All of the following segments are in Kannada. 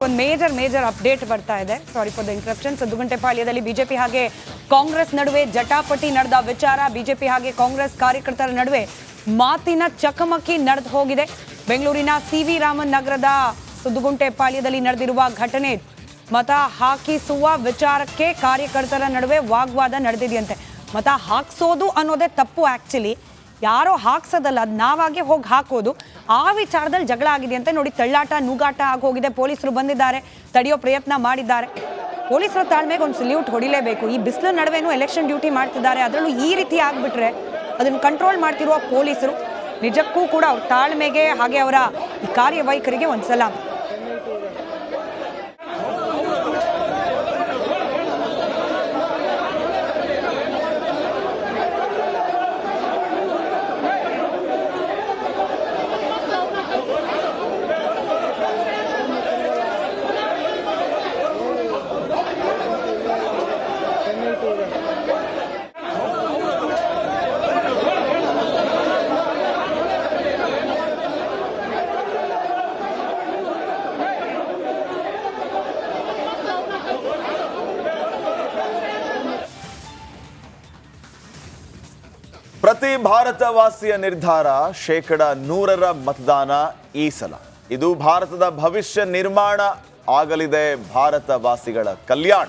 ಒಂದು ಮೇಜರ್ ಅಪ್ಡೇಟ್ ಬರ್ತಾ ಇದೆ. Sorry for the interruption. ಸದ್ದುಗುಂಟೆಪಾಳ್ಯದಲ್ಲಿ ಬಿಜೆಪಿ ಹಾಗೆ ಕಾಂಗ್ರೆಸ್ ನಡುವೆ ಜಟಾಪಟಿ ನಡೆದ ವಿಚಾರ. ಬಿಜೆಪಿ ಹಾಗೆ ಕಾಂಗ್ರೆಸ್ ಕಾರ್ಯಕರ್ತರ ನಡುವೆ ಮಾತಿನ ಚಕಮಕಿ ನಡೆದು ಹೋಗಿದೆ. ಬೆಂಗಳೂರಿನ ಸಿ.ವಿ. ರಾಮನ್ ನಗರದ ಸದ್ದುಗುಂಟೆಪಾಳ್ಯದಲ್ಲಿ ನಡೆದಿರುವ ಘಟನೆ. ಮತ ಹಾಕಿಸುವ ವಿಚಾರಕ್ಕೆ ಕಾರ್ಯಕರ್ತರ ನಡುವೆ ವಾಗ್ವಾದ ನಡೆದಿದೆಯಂತೆ. ಮತ ಹಾಕ್ಸೋದು ಅನ್ನೋದೇ ತಪ್ಪು. ಆ್ಯಕ್ಚುಲಿ ಯಾರೋ ಹಾಕ್ಸೋದಲ್ಲ, ಅದು ನಾವಾಗೆ ಹೋಗಿ ಹಾಕೋದು. ಆ ವಿಚಾರದಲ್ಲಿ ಜಗಳ ಆಗಿದೆಯಂತೆ. ನೋಡಿ, ತಳ್ಳಾಟ ನೂಗಾಟ ಆಗೋಗಿದೆ. ಪೊಲೀಸರು ಬಂದಿದ್ದಾರೆ, ತಡೆಯೋ ಪ್ರಯತ್ನ ಮಾಡಿದ್ದಾರೆ. ಪೊಲೀಸರ ತಾಳ್ಮೆಗೆ ಒಂದು ಸಲ್ಯೂಟ್ ಹೊಡಿಲೇಬೇಕು. ಈ ಬಿಸಿಲು ನಡುವೆನೂ ಎಲೆಕ್ಷನ್ ಡ್ಯೂಟಿ ಮಾಡ್ತಿದ್ದಾರೆ, ಅದರಲ್ಲೂ ಈ ರೀತಿ ಆಗಿಬಿಟ್ರೆ ಅದನ್ನು ಕಂಟ್ರೋಲ್ ಮಾಡ್ತಿರುವ ಪೊಲೀಸರು ನಿಜಕ್ಕೂ ಕೂಡ ಅವ್ರ ತಾಳ್ಮೆಗೆ ಹಾಗೆ ಅವರ ಈ ಕಾರ್ಯವೈಖರಿಗೆ ಒಂದು ಸಲಾಂ. ಪ್ರತಿ ಭಾರತವಾಸಿಯ ನಿರ್ಧಾರ 100% ಮತದಾನ ಈ ಸಲ. ಇದು ಭಾರತದ ಭವಿಷ್ಯ ನಿರ್ಮಾಣ ಆಗಲಿದೆ. ಭಾರತವಾಸಿಗಳ ಕಲ್ಯಾಣ.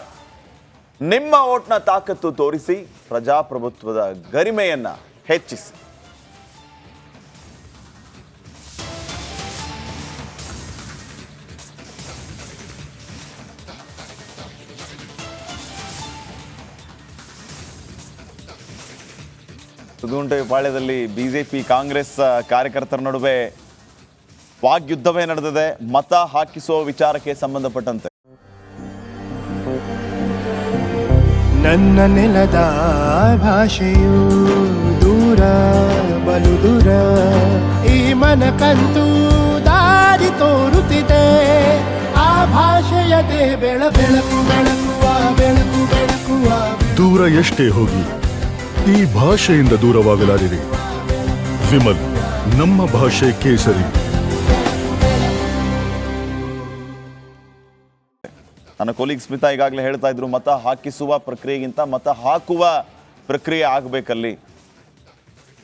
ನಿಮ್ಮ ಓಟ್ನ ತಾಕತ್ತು ತೋರಿಸಿ ಪ್ರಜಾಪ್ರಭುತ್ವದ ಗರಿಮೆಯನ್ನ ಹೆಚ್ಚಿಸಿ. ಸದ್ದುಗುಂಟೆಪಾಳ್ಯದಲ್ಲಿ ಬಿಜೆಪಿ ಕಾಂಗ್ರೆಸ್ ಕಾರ್ಯಕರ್ತರ ನಡುವೆ ವಾಗ್ಯುದ್ಧವೇ ನಡೆದಿದೆ ಮತ ಹಾಕಿಸುವ ವಿಚಾರಕ್ಕೆ ಸಂಬಂಧಪಟ್ಟಂತೆ. ನನ್ನ ನೆಲದ ಭಾಷೆಯು ದೂರ ಬಲು ದೂರ, ಈ ಮನಕಂತೂ ದಾರಿ ತೋರುತ್ತಿದೆ. ಆ ಭಾಷೆಯದೇ ಬೆಳಕು ಬೆಳಕುವ ಬೆಳಕು ಬೆಳಕುವ. ದೂರ ಎಷ್ಟೇ ಹೋಗಿ ಈ ಭಾಷೆಯಿಂದ ದೂರವಾಗಲಾರಿರಿ. ವಿಮಲ್, ನಮ್ಮ ಭಾಷೆ ಕೇಸರಿ. ನನ್ನ ಕೊಲೀಗ್ ಸ್ಮಿತಾ ಈಗಾಗಲೇ ಹೇಳ್ತಾ ಇದ್ರು, ಮತ ಹಾಕಿಸುವ ಪ್ರಕ್ರಿಯೆಗಿಂತ ಮತ ಹಾಕುವ ಪ್ರಕ್ರಿಯೆ ಆಗಬೇಕಲ್ಲಿ.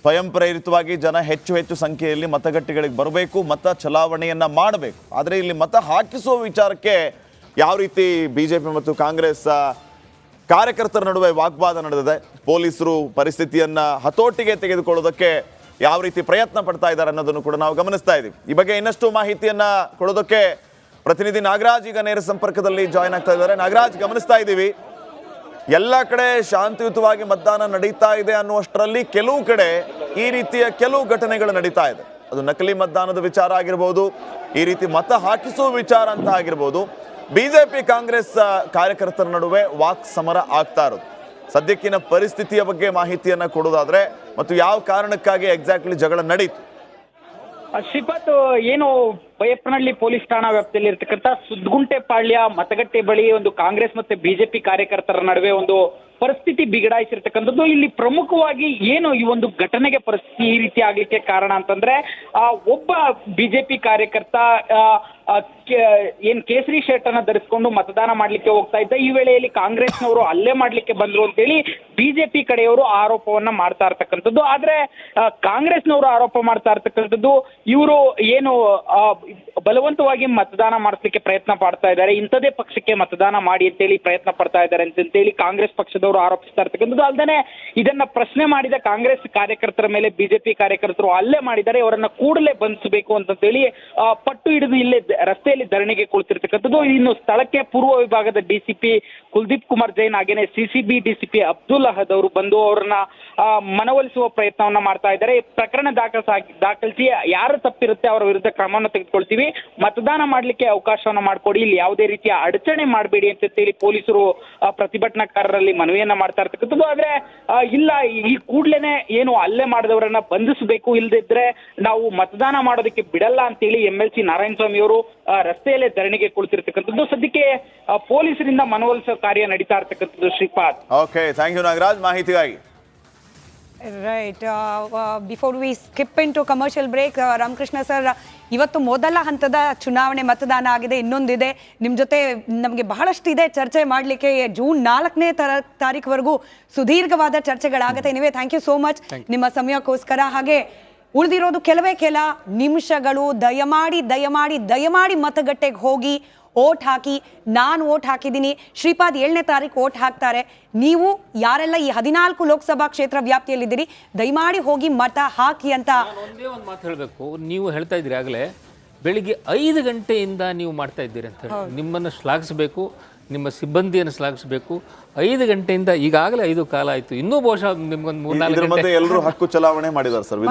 ಸ್ವಯಂ ಪ್ರೇರಿತವಾಗಿ ಜನ ಹೆಚ್ಚು ಸಂಖ್ಯೆಯಲ್ಲಿ ಮತಗಟ್ಟೆಗಳಿಗೆ ಬರಬೇಕು, ಮತ ಚಲಾವಣೆಯನ್ನ ಮಾಡಬೇಕು. ಆದರೆ ಇಲ್ಲಿ ಮತ ಹಾಕಿಸುವ ವಿಚಾರಕ್ಕೆ ಯಾವ ರೀತಿ ಬಿಜೆಪಿ ಮತ್ತು ಕಾಂಗ್ರೆಸ್ ಕಾರ್ಯಕರ್ತರ ನಡುವೆ ವಾಗ್ವಾದ ನಡೆದಿದೆ. ಪೊಲೀಸರು ಪರಿಸ್ಥಿತಿಯನ್ನ ಹತೋಟಿಗೆ ತೆಗೆದುಕೊಳ್ಳೋದಕ್ಕೆ ಯಾವ ರೀತಿ ಪ್ರಯತ್ನ ಪಡ್ತಾ ಇದ್ದಾರೆ ಅನ್ನೋದನ್ನು ಕೂಡ ನಾವು ಗಮನಿಸ್ತಾ ಇದ್ದೀವಿ. ಈ ಬಗ್ಗೆ ಇನ್ನಷ್ಟು ಮಾಹಿತಿಯನ್ನ ಕೊಡೋದಕ್ಕೆ ಪ್ರತಿನಿಧಿ ನಾಗರಾಜ್ ಈಗ ನೇರ ಸಂಪರ್ಕದಲ್ಲಿ ಜಾಯ್ನ್ ಆಗ್ತಾ ಇದ್ದಾರೆ. ನಾಗರಾಜ್, ಗಮನಿಸ್ತಾ ಇದ್ದೀವಿ ಎಲ್ಲ ಕಡೆ ಶಾಂತಿಯುತವಾಗಿ ಮತದಾನ ನಡೀತಾ ಇದೆ ಅನ್ನುವಷ್ಟರಲ್ಲಿ ಕೆಲವು ಕಡೆ ಈ ರೀತಿಯ ಕೆಲವು ಘಟನೆಗಳು ನಡೀತಾ ಇದೆ. ಅದು ನಕಲಿ ಮತದಾನದ ವಿಚಾರ ಆಗಿರ್ಬೋದು, ಈ ರೀತಿ ಮತ ಹಾಕಿಸುವ ವಿಚಾರ ಅಂತ ಆಗಿರ್ಬೋದು. ಬಿಜೆಪಿ ಕಾಂಗ್ರೆಸ್ ಕಾರ್ಯಕರ್ತರ ನಡುವೆ ವಾಕ್ ಸಮರ ಆಗ್ತಾ ಇರೋದು. ಸದ್ಯಕ್ಕಿನ ಪರಿಸ್ಥಿತಿಯ ಬಗ್ಗೆ ಮಾಹಿತಿಯನ್ನ ಕೊಡೋದಾದ್ರೆ ಮತ್ತು ಯಾವ ಕಾರಣಕ್ಕಾಗಿ ಎಕ್ಸಾಕ್ಟ್ಲಿ ಜಗಳ ನಡೀತು? ಶ್ರೀಪಾತ್, ಏನು ಬೈಯಪ್ಪನಹಳ್ಳಿ ಪೊಲೀಸ್ ಠಾಣಾ ವ್ಯಾಪ್ತಿಯಲ್ಲಿ ಇರ್ತಕ್ಕಂಥ ಸದ್ದುಗುಂಟೆಪಾಳ್ಯ ಮತಗಟ್ಟೆ ಬಳಿ ಒಂದು ಕಾಂಗ್ರೆಸ್ ಮತ್ತೆ ಬಿಜೆಪಿ ಕಾರ್ಯಕರ್ತರ ನಡುವೆ ಒಂದು ಪರಿಸ್ಥಿತಿ ಬಿಗಡಾಯಿಸಿರ್ತಕ್ಕಂಥದ್ದು. ಇಲ್ಲಿ ಪ್ರಮುಖವಾಗಿ ಏನು ಈ ಒಂದು ಘಟನೆಗೆ ಪರಿಸ್ಥಿತಿ ಈ ರೀತಿ ಆಗ್ಲಿಕ್ಕೆ ಕಾರಣ ಅಂತಂದ್ರೆ, ಒಬ್ಬ ಬಿಜೆಪಿ ಕಾರ್ಯಕರ್ತ ಏನ್ ಕೇಸರಿ ಶರ್ಟ್ ಅನ್ನ ಧರಿಸಿಕೊಂಡು ಮತದಾನ ಮಾಡ್ಲಿಕ್ಕೆ ಹೋಗ್ತಾ ಇದ್ದ. ಈ ವೇಳೆಯಲ್ಲಿ ಕಾಂಗ್ರೆಸ್ನವರು ಹಲ್ಲೆ ಮಾಡ್ಲಿಕ್ಕೆ ಬಂದ್ರು ಅಂತೇಳಿ ಬಿಜೆಪಿ ಕಡೆಯವರು ಆರೋಪವನ್ನ ಮಾಡ್ತಾ ಇರ್ತಕ್ಕಂಥದ್ದು. ಆದ್ರೆ ಕಾಂಗ್ರೆಸ್ನವರು ಆರೋಪ ಮಾಡ್ತಾ ಇರ್ತಕ್ಕಂಥದ್ದು, ಇವರು ಏನು ಬಲವಂತವಾಗಿ ಮತದಾನ ಮಾಡಿಸ್ಲಿಕ್ಕೆ ಪ್ರಯತ್ನ ಪಡ್ತಾ ಇದ್ದಾರೆ, ಇಂಥದೇ ಪಕ್ಷಕ್ಕೆ ಮತದಾನ ಮಾಡಿ ಅಂತೇಳಿ ಪ್ರಯತ್ನ ಪಡ್ತಾ ಇದ್ದಾರೆ ಅಂತೇಳಿ ಕಾಂಗ್ರೆಸ್ ಪಕ್ಷದವರು ಆರೋಪಿಸ್ತಾ ಇರ್ತಕ್ಕಂಥದ್ದು. ಅಲ್ಲದೆ ಇದನ್ನ ಪ್ರಶ್ನೆ ಮಾಡಿದ ಕಾಂಗ್ರೆಸ್ ಕಾರ್ಯಕರ್ತರ ಮೇಲೆ ಬಿಜೆಪಿ ಕಾರ್ಯಕರ್ತರು ಹಲ್ಲೆ ಮಾಡಿದ್ದಾರೆ, ಅವರನ್ನ ಕೂಡಲೇ ಬಂಧಿಸಬೇಕು ಅಂತೇಳಿ ಪಟ್ಟು ಹಿಡಿದು ಇಲ್ಲೇ ರಸ್ತೆಯಲ್ಲಿ ಧರಣಿಗೆ ಕುಳಿತಿರ್ತಕ್ಕಂಥದ್ದು. ಇನ್ನು ಸ್ಥಳಕ್ಕೆ ಪೂರ್ವ ವಿಭಾಗದ ಡಿಸಿಪಿ ಕುಲ್ದೀಪ್ ಕುಮಾರ್ ಜೈನ್ ಹಾಗೇನೆ ಸಿಸಿಬಿ ಡಿಸಿಪಿ ಅಬ್ದುಲ್ ಅಹದ್ ಅವರು ಬಂದು ಅವರನ್ನ ಮನವೊಲಿಸುವ ಪ್ರಯತ್ನವನ್ನ ಮಾಡ್ತಾ ಇದ್ದಾರೆ. ಪ್ರಕರಣ ದಾಖಲಿಸಿ ಯಾರು ತಪ್ಪಿರುತ್ತೆ ಅವರ ವಿರುದ್ಧ ಕ್ರಮವನ್ನು ತೆಗೆದುಕೊಳ್ತೀವಿ, ಮತದಾನ ಮಾಡ್ಲಿಕ್ಕೆ ಅವಕಾಶವನ್ನ ಮಾಡಿಕೊಡಿ, ಇಲ್ಲಿ ಯಾವುದೇ ರೀತಿಯ ಅಡಚಣೆ ಮಾಡಬೇಡಿ ಅಂತೇಳಿ ಪೊಲೀಸರು ಪ್ರತಿಭಟನಾಕಾರರಲ್ಲಿ ಮನವಿಯನ್ನ ಮಾಡ್ತಾ ಇರ್ತಕ್ಕಂಥದ್ದು. ಆದ್ರೆ ಇಲ್ಲ, ಈ ಕೂಡ್ಲೇನೆ ಏನು ಹಲ್ಲೆ ಮಾಡಿದವರನ್ನ ಬಂಧಿಸಬೇಕು, ಇಲ್ಲದಿದ್ರೆ ನಾವು ಮತದಾನ ಮಾಡೋದಕ್ಕೆ ಬಿಡಲ್ಲ ಅಂತೇಳಿ MLC ನಾರಾಯಣಸ್ವಾಮಿ ಅವರು ರಸ್ತೆಯಲ್ಲೇ ಧರಣಿಗೆ ಕುಳಿತಿರ್ತಕ್ಕಂಥದ್ದು. ಸದ್ಯಕ್ಕೆ ಪೊಲೀಸರಿಂದ ಮನವೊಲಿಸುವ ಕಾರ್ಯ ನಡೀತಾ ಇರ್ತಕ್ಕಂಥದ್ದು. Shripad, okay, thank you Nagaraj ಮಾಹಿತಿಗಾಗಿ. Right before we skip into commercial break, Ramakrishna sir, ಇವತ್ತು ಮೊದಲ ಹಂತದ ಚುನಾವಣೆ ಮತದಾನ ಆಗಿದೆ, ಇನ್ನೊಂದಿದೆ ನಿಮ್ಮ ಜೊತೆ ನಮಗೆ ಬಹಳಷ್ಟು ಇದೆ ಚರ್ಚೆ ಮಾಡಲಿಕ್ಕೆ. ಜೂನ್ 4ನೇ ತಾರೀಕುವರೆಗೂ ಸುದೀರ್ಘವಾದ ಚರ್ಚೆಗಳಾಗುತ್ತೆ. ನೀವೇ ಥ್ಯಾಂಕ್ ಯು ಸೋ ಮಚ್ ನಿಮ್ಮ ಸಮಯಕ್ಕೋಸ್ಕರ. ಹಾಗೆ ಉಳಿದಿರೋದು ಕೆಲವೇ ಕೆಲ ನಿಮಿಷಗಳು. ದಯಮಾಡಿ ಮತಗಟ್ಟೆಗೆ ಹೋಗಿ ಓಟ್ ಹಾಕಿ. ನಾನು ಓಟ್ ಹಾಕಿದ್ದೀನಿ, ಶ್ರೀಪಾದ್ 7ನೇ ತಾರೀಕು ಓಟ್ ಹಾಕ್ತಾರೆ. ನೀವು ಯಾರೆಲ್ಲ ಈ 14 ಲೋಕಸಭಾ ಕ್ಷೇತ್ರ ವ್ಯಾಪ್ತಿಯಲ್ಲಿದ್ದೀರಿ, ದಯಮಾಡಿ ಹೋಗಿ ಮತ ಹಾಕಿ ಅಂತ. ಒಂದೇ ಒಂದು ಮಾತು ಹೇಳಬೇಕು, ನೀವು ಹೇಳ್ತಾ ಇದ್ದೀರಿ ಆಗಲೇ ಬೆಳಿಗ್ಗೆ 5 ಗಂಟೆಯಿಂದ ನೀವು ಮಾಡ್ತಾ ಇದ್ದೀರಿ ಅಂತ ಹೇಳಿ ನಿಮ್ಮನ್ನು ಶ್ಲಾಘಿಸಬೇಕು, ನಿಮ್ಮ ಸಿಬ್ಬಂದಿಯನ್ನು ಶ್ಲಾಘಿಸಬೇಕು. 5 ಗಂಟೆಯಿಂದ ಈಗಾಗಲೇ 5 ಕಾಲ ಆಯ್ತು, ಇನ್ನೂ ಬಹುಶಃ ನಿಮ್ಗೊಂದು 3-4 ಗಂಟೆ ಎಲ್ಲರೂ ಹಕ್ಕು ಚಲಾವಣೆ ಮಾಡಿದ್ದಾರೆ ಸರ್.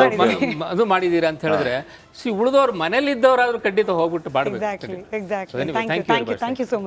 ಅದು ಮಾಡಿದ್ದೀರಾ ಅಂತ ಹೇಳಿದ್ರೆ ಉಳಿದವ್ರು ಮನೇಲಿ ಇದ್ದವರಾದ್ರೂ ಖಂಡಿತ ಹೋಗ್ಬಿಟ್ಟು exactly. Thank you so much.